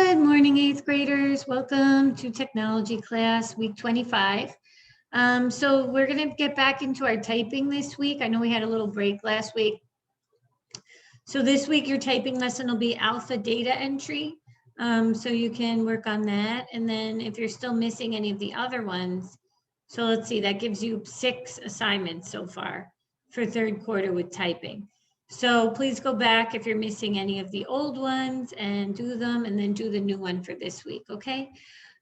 Good morning, eighth graders. Welcome to technology class, week 25. So we're going to get back into our typing this week. I know we had a little break last week. So this week your typing lesson will be alpha data entry. So you can work on that. And then if you're still missing any of the other ones, so let's see, that gives you 6 assignments so far for third quarter with typing. So please go back if you're missing any of the old ones and do them, and then do the new one for this week, okay?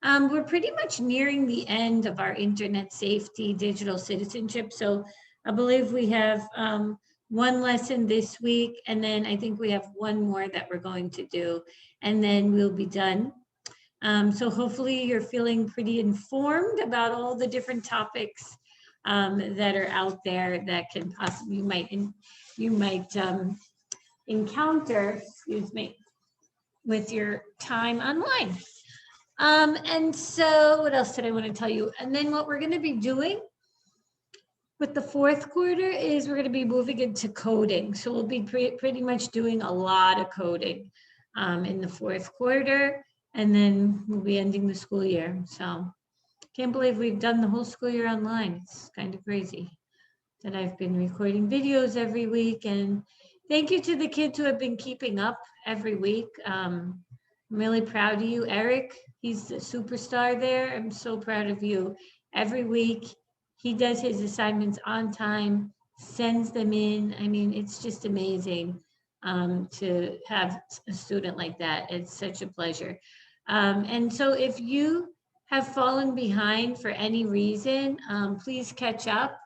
We're pretty much nearing the end of our internet safety digital citizenship. So I believe we have one lesson this week, and then I think we have one more that we're going to do, and then we'll be done. So hopefully you're feeling pretty informed about all the different topics that are out there that can possibly, you might encounter, excuse me, with your time online. And so what else did I want to tell you? And then what we're going to be doing with the fourth quarter is we're going to be moving into coding. So we'll be pretty much doing a lot of coding in the fourth quarter, and then we'll be ending the school year. So can't believe we've done the whole school year online. It's kind of crazy that I've been recording videos every week. And thank you to the kids who have been keeping up every week. I'm really proud of you. Eric, he's the superstar there. I'm so proud of you. Every week, he does his assignments on time, sends them in. I mean, it's just amazing to have a student like that. It's such a pleasure. And so if you have fallen behind for any reason, please catch up.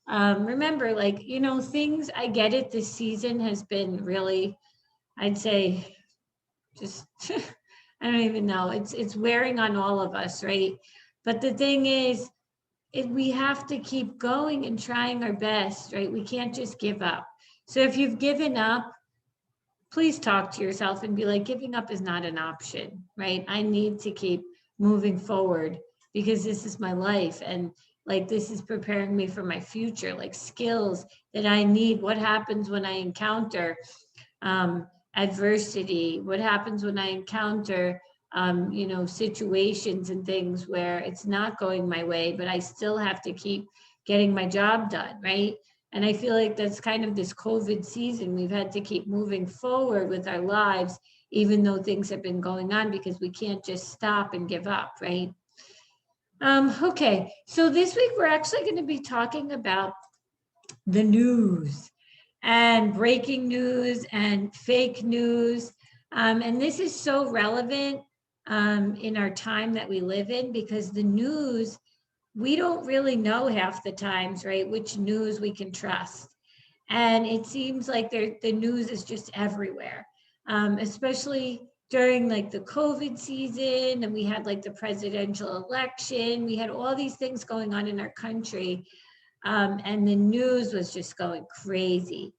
Remember, like, you know, things, I get it, this season has been really, I'd say, just, I don't even know, it's wearing on all of us, right? But the thing is, we have to keep going and trying our best, right? We can't just give up. So if you've given up, please talk to yourself and be like, giving up is not an option, right? I need to keep moving forward because this is my life, and like this is preparing me for my future, like skills that I need. What happens when I encounter adversity? What happens when I encounter you know, situations and things where it's not going my way, but I still have to keep getting my job done, right? And I feel like that's kind of this COVID season. We've had to keep moving forward with our lives, even though things have been going on, because we can't just stop and give up, right? Okay, so this week we're actually going to be talking about the news and breaking news and fake news. And this is so relevant in our time that we live in, because the news, we don't really know half the times, right, which news we can trust. And it seems like the news is just everywhere, especially during like the COVID season, and we had like the presidential election. We had all these things going on in our country, and the news was just going crazy.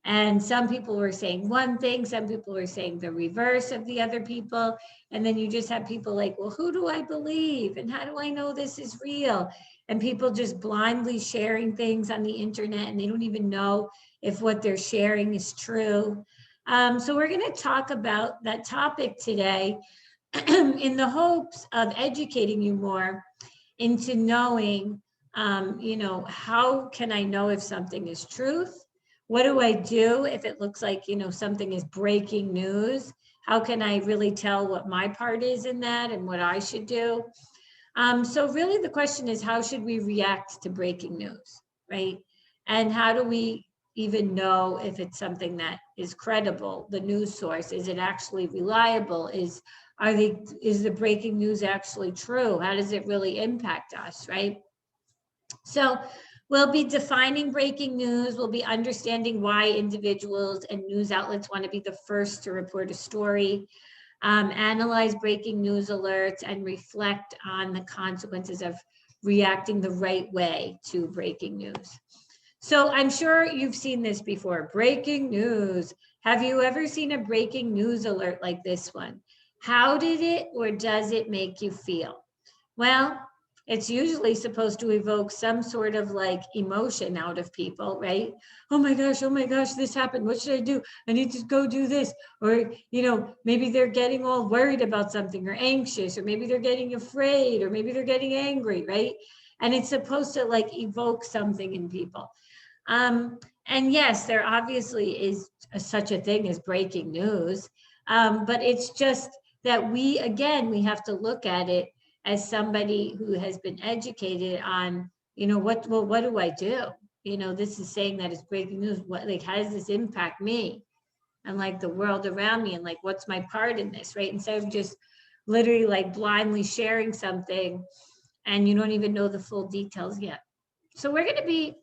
And some people were saying one thing, some people were saying the reverse of the other people. And then you just have people like, well, who do I believe? And how do I know this is real? And people just blindly sharing things on the internet, and they don't even know if what they're sharing is true. So we're going to talk about that topic today in the hopes of educating you more into knowing, you know, how can I know if something is truth? What do I do if it looks like, you know, something is breaking news? How can I really tell what my part is in that and what I should do? So really the question is, how should we react to breaking news, right? And how do we even know if it's something that is credible, the news source? Is it actually reliable? Is the breaking news actually true? How does it really impact us, right? So we'll be defining breaking news. We'll be understanding why individuals and news outlets want to be the first to report a story, analyze breaking news alerts, and reflect on the consequences of reacting the right way to breaking news. So I'm sure you've seen this before. Breaking news. Have you ever seen a breaking news alert like this one? How did it or does it make you feel? Well, It's usually supposed to evoke some sort of like emotion out of people, right? Oh my gosh, this happened. What should I do? I need to go do this. Or, you know, maybe they're getting all worried about something or anxious, or maybe they're getting afraid, or maybe they're getting angry, right? And it's supposed to like evoke something in people. And yes, there obviously is such a thing as breaking news. But it's just that again, we have to look at it as somebody who has been educated on, you know, what do I do? You know, this is saying that it's breaking news. What, like, how does this impact me and like the world around me? And like, what's my part in this, right? Instead of just literally like blindly sharing something and you don't even know the full details yet. So we're going to be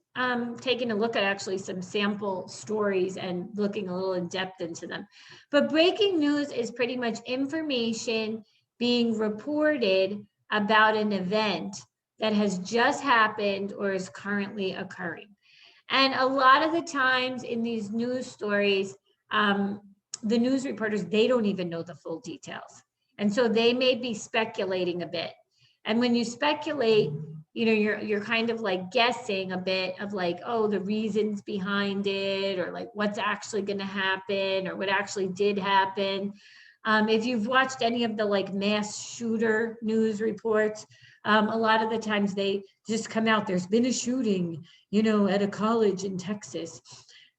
taking a look at actually some sample stories and looking a little in depth into them. But breaking news is pretty much information being reported about an event that has just happened or is currently occurring. And a lot of the times in these news stories, the news reporters, they don't even know the full details. And so they may be speculating a bit. And when you speculate, you know, you're kind of like guessing a bit of like, oh, the reasons behind it, or like what's actually going to happen, or what actually did happen. If you've watched any of the like mass shooter news reports, a lot of the times they just come out, there's been a shooting, you know, at a college in Texas,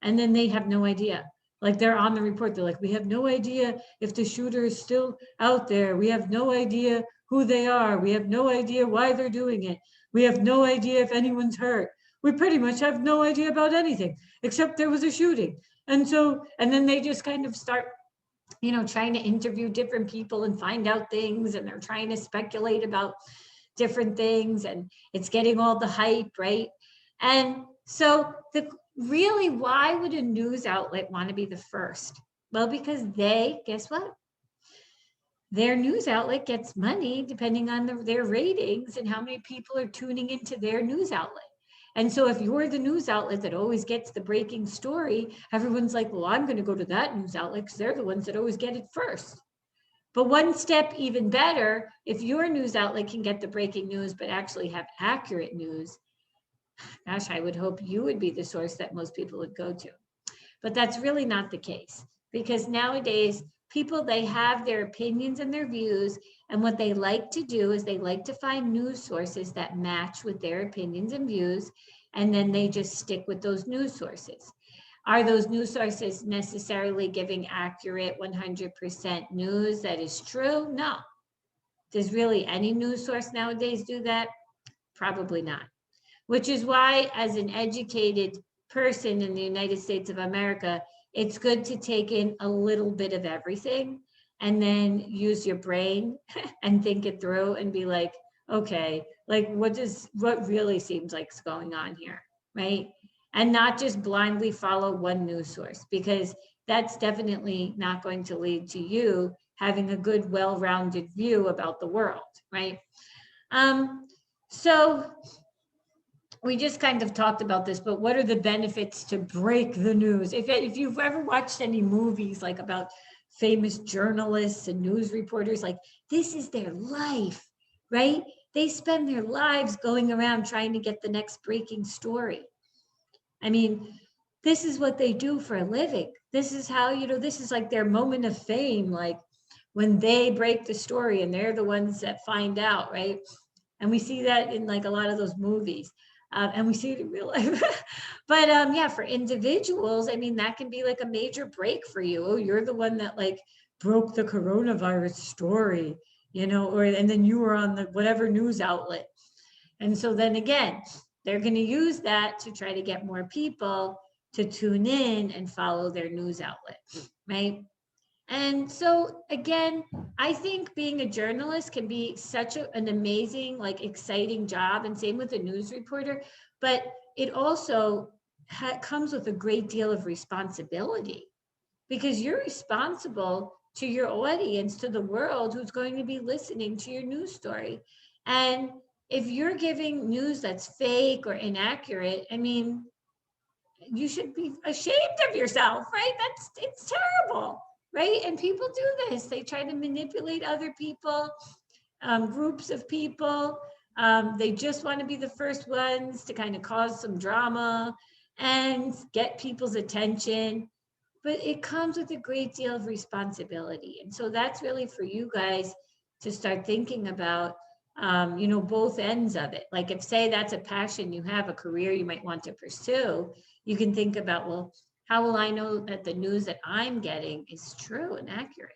and then they have no idea. Like they're on the report, they're like, we have no idea if the shooter is still out there. We have no idea who they are. We have no idea why they're doing it. We have no idea if anyone's hurt. We pretty much have no idea about anything, except there was a shooting. And so, and then they just kind of start, you know, trying to interview different people and find out things, and they're trying to speculate about different things, and it's getting all the hype, right? And so really, why would a news outlet want to be the first? Well, because guess what? Their news outlet gets money depending on their ratings and how many people are tuning into their news outlet. And so if you're the news outlet that always gets the breaking story, everyone's like, well, I'm going to go to that news outlet because they're the ones that always get it first. But one step even better, if your news outlet can get the breaking news, but actually have accurate news, gosh, I would hope you would be the source that most people would go to. But that's really not the case, because nowadays people, they have their opinions and their views, and what they like to do is they like to find news sources that match with their opinions and views, and then they just stick with those news sources. Are those news sources necessarily giving accurate 100% news that is true? No. Does really any news source nowadays do that? Probably not. Which is why, as an educated person in the United States of America, it's good to take in a little bit of everything and then use your brain and think it through and be like, okay, like what really seems like is going on here, right? And not just blindly follow one news source, because that's definitely not going to lead to you having a good, well-rounded view about the world, right? So we just kind of talked about this, but what are the benefits to break the news? If you've ever watched any movies like about famous journalists and news reporters, like this is their life, right? They spend their lives going around trying to get the next breaking story. I mean, this is what they do for a living. This is how, you know, this is like their moment of fame, like when they break the story and they're the ones that find out, right? And we see that in like a lot of those movies. And we see it in real life. But yeah, for individuals, I mean, that can be like a major break for you. Oh, you're the one that like broke the coronavirus story, you know, and then you were on the whatever news outlet. And so then again, they're going to use that to try to get more people to tune in and follow their news outlet, right? And so again, I think being a journalist can be such an amazing, like exciting job, and same with a news reporter, but it also comes with a great deal of responsibility, because you're responsible to your audience, to the world who's going to be listening to your news story. And if you're giving news that's fake or inaccurate, I mean, you should be ashamed of yourself, right? It's terrible, right? And people do this. They try to manipulate other people, groups of people, They just want to be the first ones to kind of cause some drama and get people's attention. But it comes with a great deal of responsibility. And so that's really for you guys to start thinking about, both ends of it. Like if, say, that's a passion you have, a career you might want to pursue, you can think about, well, how will I know that the news that I'm getting is true and accurate?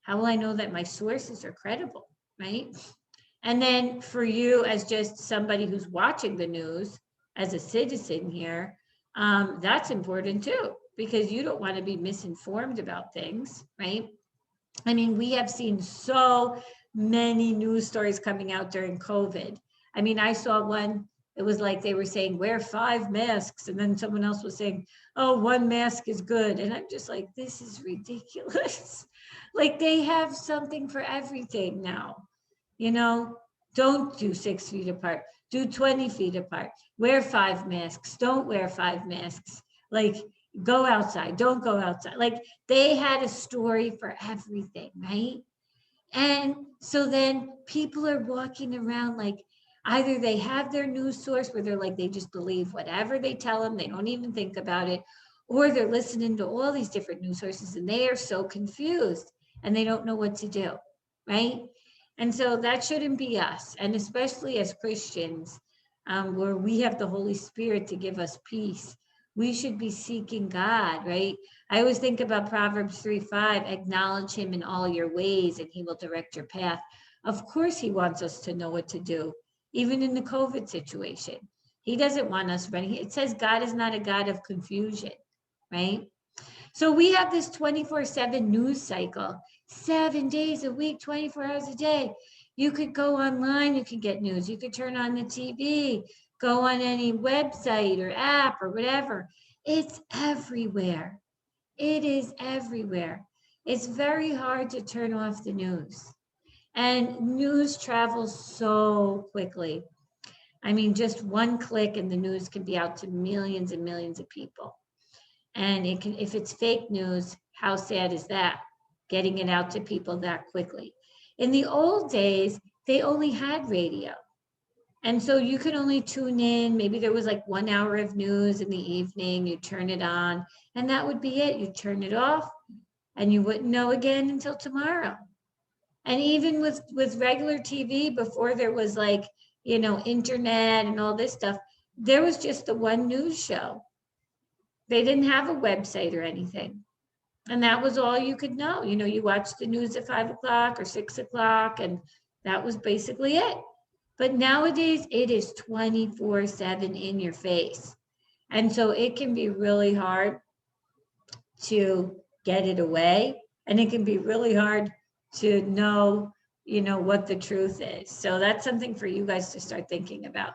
How will I know that my sources are credible, right? And then for you as just somebody who's watching the news, as a citizen here, that's important too, because you don't want to be misinformed about things, right? I mean, we have seen so many news stories coming out during COVID. I mean, I saw one, it was like they were saying, wear 5 masks. And then someone else was saying, oh, 1 mask is good. And I'm just like, this is ridiculous. Like they have something for everything now. Don't do 6 feet apart, do 20 feet apart, wear 5 masks, don't wear 5 masks, like go outside, don't go outside. Like they had a story for everything, right? And so then people are walking around like either they have their news source where they're like, they just believe whatever they tell them, they don't even think about it, or they're listening to all these different news sources and they are so confused and they don't know what to do, right? And so that shouldn't be us. And especially as Christians, where we have the Holy Spirit to give us peace, we should be seeking God, right? I always think about Proverbs 3:5, acknowledge him in all your ways and he will direct your path. Of course, he wants us to know what to do, even in the COVID situation. He doesn't want us running. It says God is not a God of confusion, right? So we have this 24/7 news cycle, 7 days a week, 24 hours a day. You could go online, you could get news. You could turn on the TV, go on any website or app or whatever. It's everywhere. It is everywhere. It's very hard to turn off the news. And news travels so quickly. I mean, just one click and the news can be out to millions and millions of people. And it can, if it's fake news, how sad is that? Getting it out to people that quickly. In the old days, they only had radio. And so you could only tune in. Maybe there was like 1 hour of news in the evening, you turn it on, and that would be it. You turn it off and you wouldn't know again until tomorrow. And even with regular TV, before there was like, internet and all this stuff, there was just the one news show. They didn't have a website or anything. And that was all you could know. You watched the news at 5 o'clock or 6 o'clock, and that was basically it. But nowadays, it is 24/7 in your face. And so it can be really hard to get it away. And it can be really hard to know, what the truth is. So that's something for you guys to start thinking about.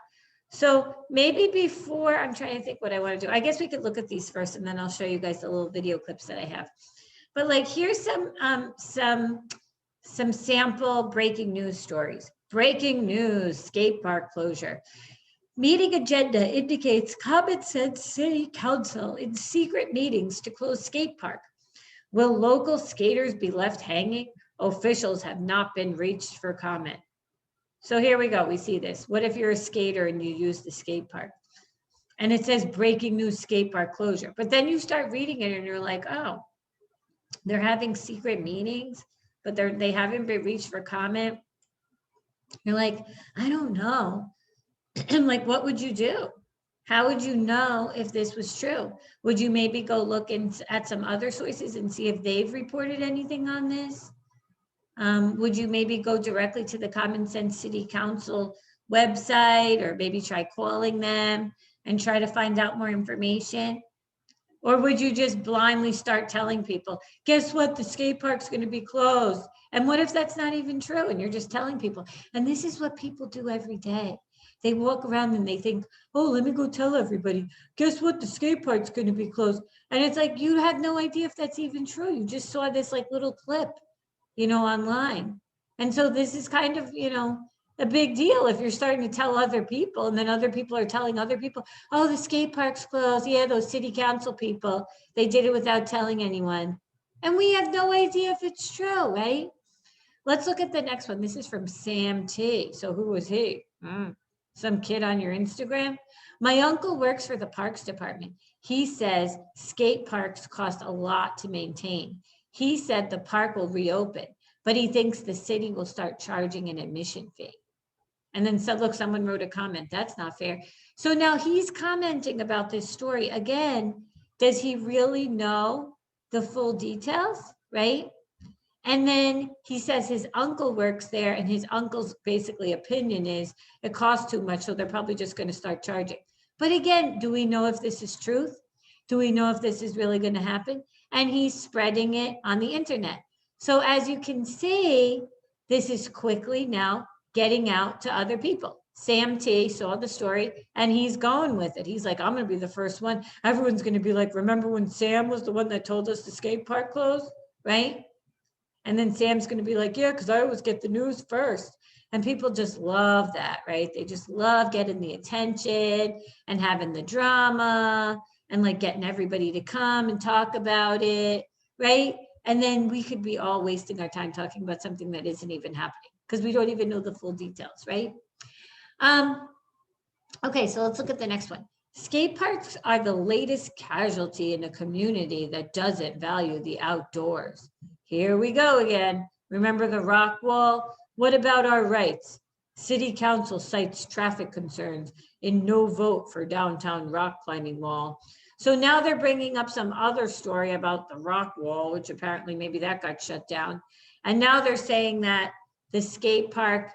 So maybe before, I'm trying to think what I want to do. I guess we could look at these first and then I'll show you guys the little video clips that I have. But like, here's some sample breaking news stories. Breaking news, skate park closure. Meeting agenda indicates comment sent city council in secret meetings to close skate park. Will local skaters be left hanging? Officials have not been reached for comment. So here we go. We see this. What if you're a skater and you use the skate park? And it says breaking news skate park closure. But then you start reading it and you're like, oh, they're having secret meetings, but they haven't been reached for comment. You're like, I don't know. I'm like, what would you do? How would you know if this was true? Would you maybe go look at some other sources and see if they've reported anything on this? Would you maybe go directly to the Common Sense City Council website, or maybe try calling them and try to find out more information? Or would you just blindly start telling people, guess what, the skate park's going to be closed? And what if that's not even true and you're just telling people? And this is what people do every day. They walk around and they think, oh, let me go tell everybody, guess what, the skate park's going to be closed. And it's like, you have no idea if that's even true. You just saw this like little clip, online. And so this is kind of, a big deal if you're starting to tell other people, and then other people are telling other people, oh, the skate park's closed. Yeah, those city council people, they did it without telling anyone. And we have no idea if it's true, right? Let's look at the next one. This is from Sam T. So who was he? Some kid on your Instagram? My uncle works for the parks department. He says skate parks cost a lot to maintain. He said the park will reopen, but he thinks the city will start charging an admission fee. And then look, someone wrote a comment. That's not fair. So now he's commenting about this story. Again, does he really know the full details, right? And then he says his uncle works there, and his uncle's basically opinion is it costs too much, so they're probably just going to start charging. But again, do we know if this is truth? Do we know if this is really going to happen? And he's spreading it on the internet. So as you can see, this is quickly now getting out to other people. Sam T saw the story and he's going with it. He's like, I'm going to be the first one. Everyone's going to be like, remember when Sam was the one that told us the skate park closed, right? And then Sam's going to be like, yeah, because I always get the news first. And people just love that, right? They just love getting the attention and having the drama and like getting everybody to come and talk about it, right? And then we could be all wasting our time talking about something that isn't even happening because we don't even know the full details, right? Okay, so let's look at the next one. Skate parks are the latest casualty in a community that doesn't value the outdoors. Here we go again. Remember the rock wall? What about our rights? City council cites traffic concerns in no vote for downtown rock climbing wall. So now they're bringing up some other story about the rock wall, which apparently maybe that got shut down. And now they're saying that the skate park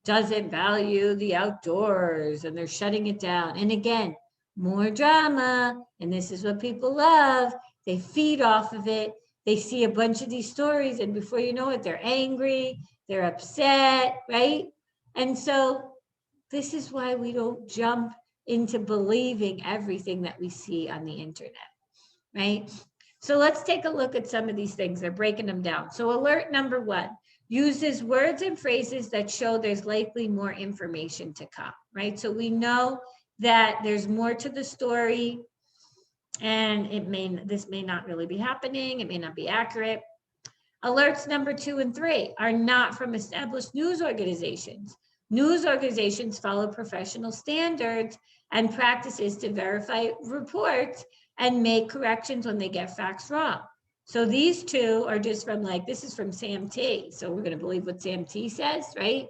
doesn't value the outdoors and they're shutting it down. And again, more drama. And this is what people love. They feed off of it. They see a bunch of these stories and before you know it, they're angry, they're upset, right? And so this is why we don't jump into believing everything that we see on the internet, right? So let's take a look at some of these things. They're breaking them down. So alert number 1 uses words and phrases that show there's likely more information to come, right? So we know that there's more to the story and this may not really be happening. It may not be accurate. Alerts number 2 and 3 are not from established news organizations. News organizations follow professional standards and practices to verify reports and make corrections when they get facts wrong. So these two are just from like, this is from Sam T. So we're going to believe what Sam T says, right?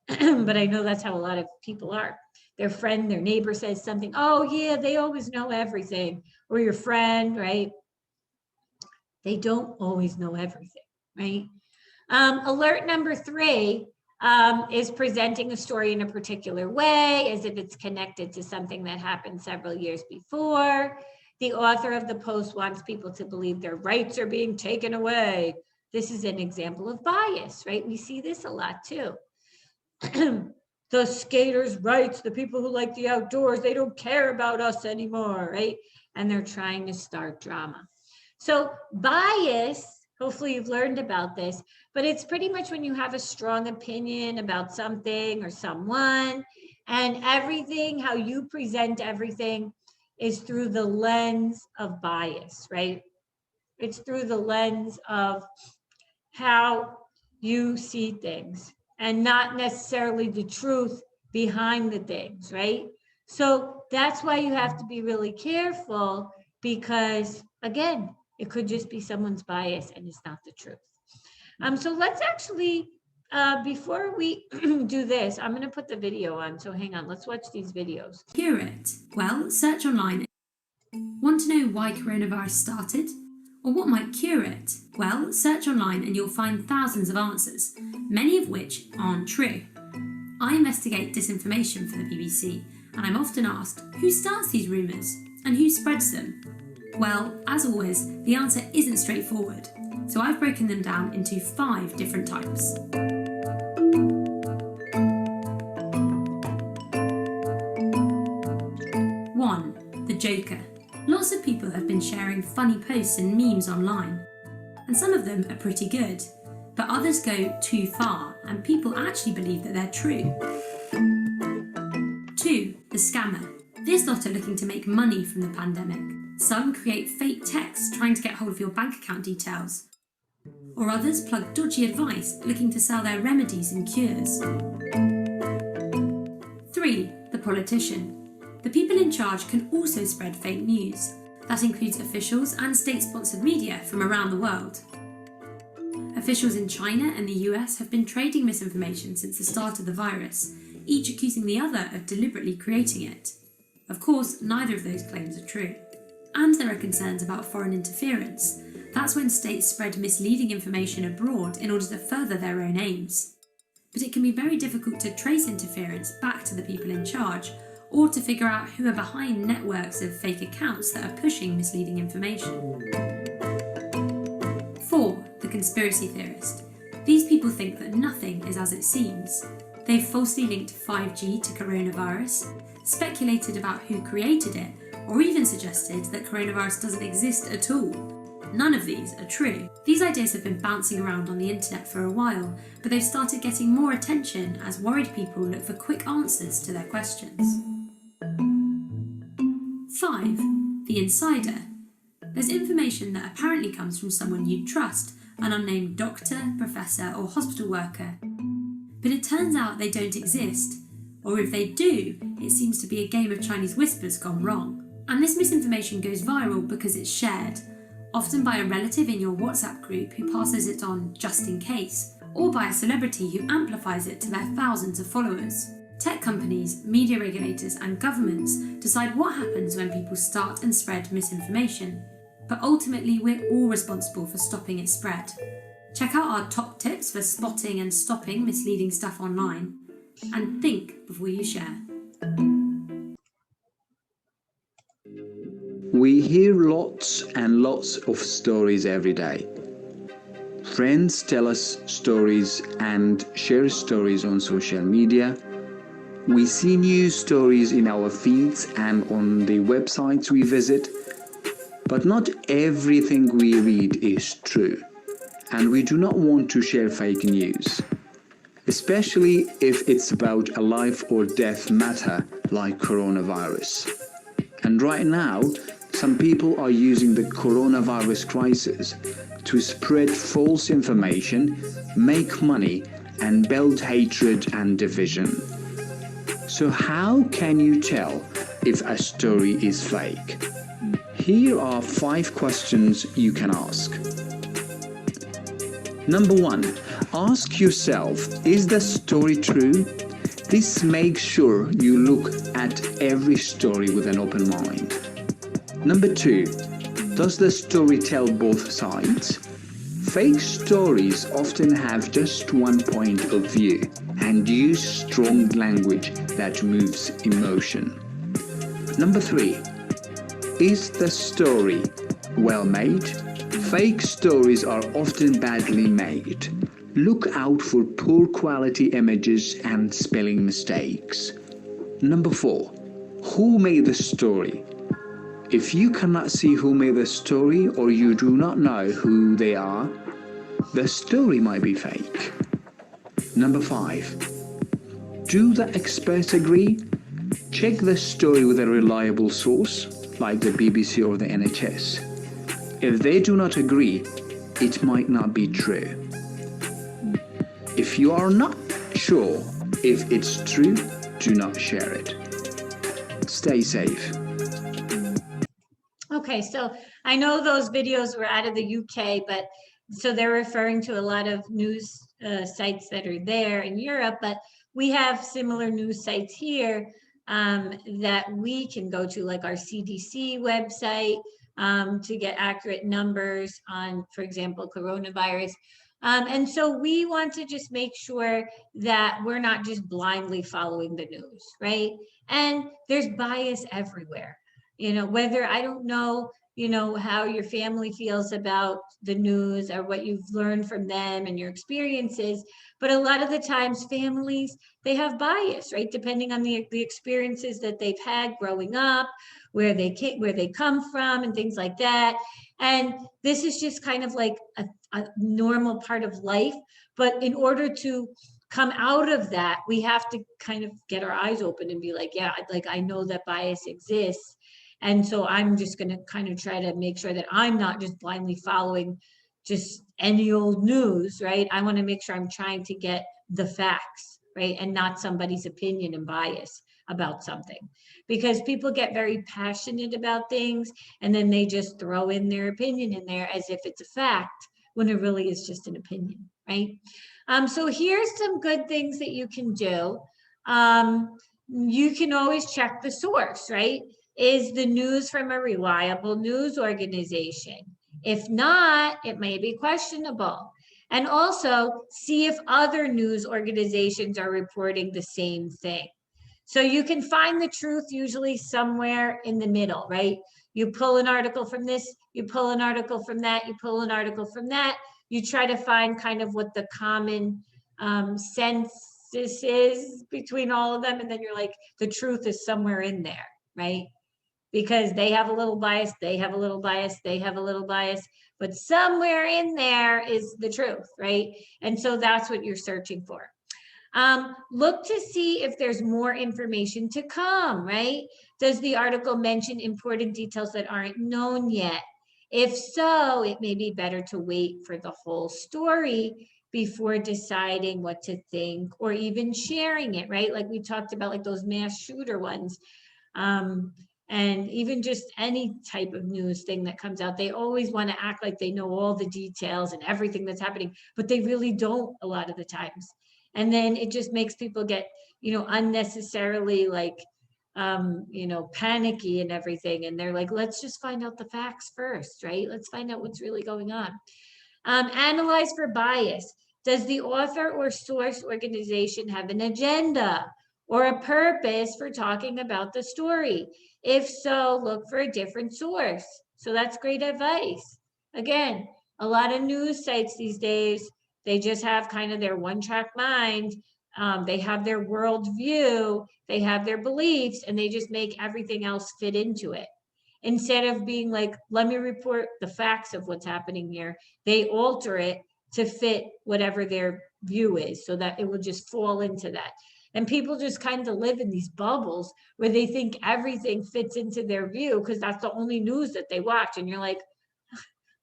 But I know that's how a lot of people are. Their friend, their neighbor says something. Oh yeah, they always know everything. Or your friend, right? They don't always know everything, right? Alert number 3 is presenting a story in a particular way as if it's connected to something that happened several years before. The author of the post wants people to believe their rights are being taken away. This is an example of bias, right? We see this a lot too. The skaters' rights, the people who like the outdoors, they don't care about us anymore, right? And they're trying to start drama. So bias, hopefully you've learned about this, but it's pretty much when you have a strong opinion about something or someone, and everything, how you present everything is through the lens of bias, right? It's through the lens of how you see things and not necessarily the truth behind the things, right? So that's why you have to be really careful because, again, it could just be someone's bias and it's not the truth. So let's actually, before we do this, I'm going to put the video on. So hang on, let's watch these videos. Cure it? Well, search online. Want to know why coronavirus started? Or what might cure it? Well, search online and you'll find thousands of answers, many of which aren't true. I investigate disinformation for the BBC, and I'm often asked, who starts these rumours and who spreads them? Well, as always, the answer isn't straightforward, so I've broken them down into 5 different types. 1. The Joker. Lots of people have been sharing funny posts and memes online, and some of them are pretty good, but others go too far and people actually believe that they're true. 2. The Scammer. This lot are looking to make money from the pandemic. Some create fake texts trying to get hold of your bank account details, or others plug dodgy advice looking to sell their remedies and cures. 3. The politician. The people in charge can also spread fake news. That includes officials and state-sponsored media from around the world. Officials in China and the US have been trading misinformation since the start of the virus, each accusing the other of deliberately creating it. Of course, neither of those claims are true. And there are concerns about foreign interference. That's when states spread misleading information abroad in order to further their own aims. But it can be very difficult to trace interference back to the people in charge, or to figure out who are behind networks of fake accounts that are pushing misleading information. 4. The conspiracy theorist. These people think that nothing is as it seems. They've falsely linked 5G to coronavirus, speculated about who created it, or even suggested that coronavirus doesn't exist at all. None of these are true. These ideas have been bouncing around on the internet for a while, but they've started getting more attention as worried people look for quick answers to their questions. 5. The insider. There's information that apparently comes from someone you trust, an unnamed doctor, professor, or hospital worker. But it turns out they don't exist, or if they do, it seems to be a game of Chinese whispers gone wrong. And this misinformation goes viral because it's shared, often by a relative in your WhatsApp group who passes it on just in case, or by a celebrity who amplifies it to their thousands of followers. Tech companies, media regulators, and governments decide what happens when people start and spread misinformation. But ultimately, we're all responsible for stopping its spread. Check out our top tips for spotting and stopping misleading stuff online, and think before you share. We hear lots and lots of stories every day. Friends tell us stories and share stories on social media. We see news stories in our feeds and on the websites we visit. But not everything we read is true, and we do not want to share fake news, especially if it's about a life or death matter like coronavirus. And right now, some people are using the coronavirus crisis to spread false information, make money, and build hatred and division. So how can you tell if a story is fake? Here are 5 questions you can ask. Number 1, ask yourself, is the story true? This makes sure you look at every story with an open mind. Number 2, does the story tell both sides? Fake stories often have just one point of view and use strong language that moves emotion. Number 3, is the story well made? Fake stories are often badly made. Look out for poor quality images and spelling mistakes. Number 4, who made the story? If you cannot see who made the story or you do not know who they are, the story might be fake. Number 5, do the experts agree? Check the story with a reliable source, like the BBC or the NHS. If they do not agree, it might not be true. If you are not sure if it's true, do not share it. Stay safe. Okay, so I know those videos were out of the UK, but so they're referring to a lot of news sites that are there in Europe, but we have similar news sites here that we can go to, like our CDC website, to get accurate numbers on, for example, coronavirus. And so we want to just make sure that we're not just blindly following the news, right? And there's bias everywhere. You know, whether, I don't know, you know, how your family feels about the news or what you've learned from them and your experiences, but a lot of the times families, they have bias, right? Depending on the experiences that they've had growing up, where they come from and things like that. And this is just kind of like a normal part of life. But in order to come out of that, we have to kind of get our eyes open and be like, yeah, like I know that bias exists. And so I'm just going to kind of try to make sure that I'm not just blindly following just any old news, right? I want to make sure I'm trying to get the facts, right? And not somebody's opinion and bias about something, because people get very passionate about things and then they just throw in their opinion in there as if it's a fact when it really is just an opinion, right? So here's some good things that you can do. You can always check the source, right? Is the news from a reliable news organization? If not, it may be questionable. And also see if other news organizations are reporting the same thing. So you can find the truth usually somewhere in the middle, right? You pull an article from this, you pull an article from that, you pull an article from that. You try to find kind of what the common census is between all of them. And then you're like, the truth is somewhere in there, right? Because they have a little bias, they have a little bias, they have a little bias, but somewhere in there is the truth, right? And so that's what you're searching for. Look to see if there's more information to come, right? Does the article mention important details that aren't known yet? If so, it may be better to wait for the whole story before deciding what to think or even sharing it, right? Like we talked about, like those mass shooter ones. And even just any type of news thing that comes out, they always want to act like they know all the details and everything that's happening, but they really don't a lot of the times. And then it just makes people get, unnecessarily like, panicky and everything. And they're like, let's just find out the facts first, right? Let's find out what's really going on. Analyze for bias. Does the author or source organization have an agenda or a purpose for talking about the story? If so, look for a different source. So that's great advice. Again, a lot of news sites these days, they just have kind of their one-track mind. They have their worldview, they have their beliefs, and they just make everything else fit into it. Instead of being like, let me report the facts of what's happening here, they alter it to fit whatever their view is so that it will just fall into that. And people just kind of live in these bubbles where they think everything fits into their view because that's the only news that they watch. And you're like,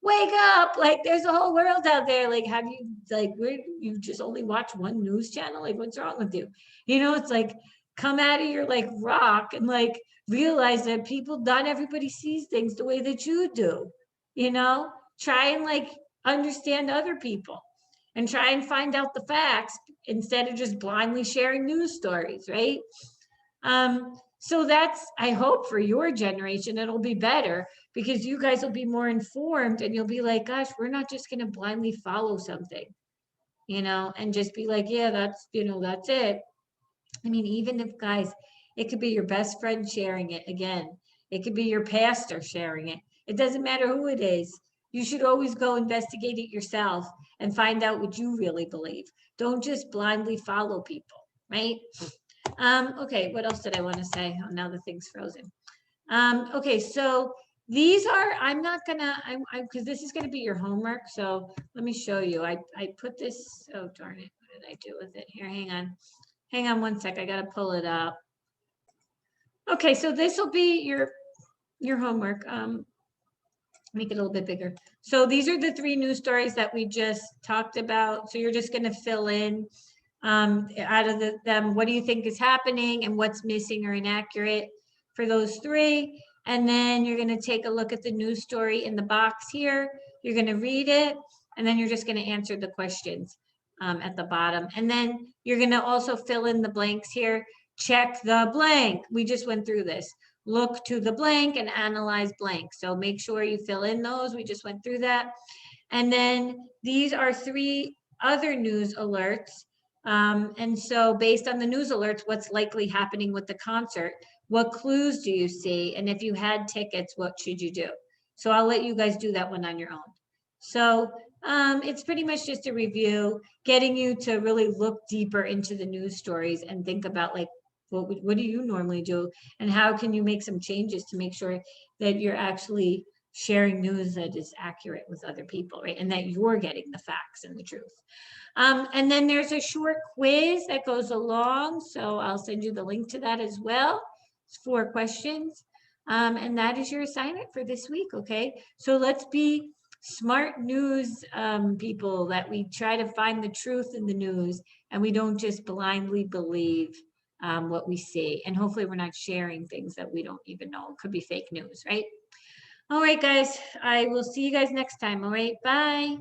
wake up, like there's a whole world out there. Like, have you, like, where you just only watch one news channel? Like, what's wrong with you? It's like, come out of your like rock and like realize that people, not everybody sees things the way that you do. Try and like understand other people and try and find out the facts instead of just blindly sharing news stories, right? So that's, I hope for your generation, it'll be better because you guys will be more informed and you'll be like, gosh, we're not just going to blindly follow something, and just be like, yeah, that's it. I mean, even if guys, it could be your best friend sharing it again. It could be your pastor sharing it. It doesn't matter who it is. You should always go investigate it yourself and find out what you really believe. Don't just blindly follow people, right? Okay, what else did I want to say? Oh, now the thing's frozen. Okay, so these are, I'm not gonna, because this is gonna be your homework. So let me show you. I put this, oh darn it, what did I do with it? Here, hang on one sec. I gotta pull it up. Okay, so this will be your homework. Make it a little bit bigger. So these are the 3 news stories that we just talked about. So you're just gonna fill in out of them, what do you think is happening and what's missing or inaccurate for those 3. And then you're going to take a look at the news story in the box here. You're going to read it, and then you're just going to answer the questions at the bottom. And then you're going to also fill in the blanks here. Check the blank. We just went through this. Look to the blank and analyze blank. So make sure you fill in those. We just went through that. And then these are 3 other news alerts. And so based on the news alerts, what's likely happening with the concert? What clues do you see? And if you had tickets, what should you do? So I'll let you guys do that one on your own. So it's pretty much just a review, getting you to really look deeper into the news stories and think about like, what do you normally do? And how can you make some changes to make sure that you're actually sharing news that is accurate with other people, right? And that you're getting the facts and the truth. And then there's a short quiz that goes along. So I'll send you the link to that as well. It's 4 questions. And that is your assignment for this week, okay? So let's be smart news people, that we try to find the truth in the news and we don't just blindly believe what we see. And hopefully we're not sharing things that we don't even know. It could be fake news, right? All right, guys, I will see you guys next time. All right, bye.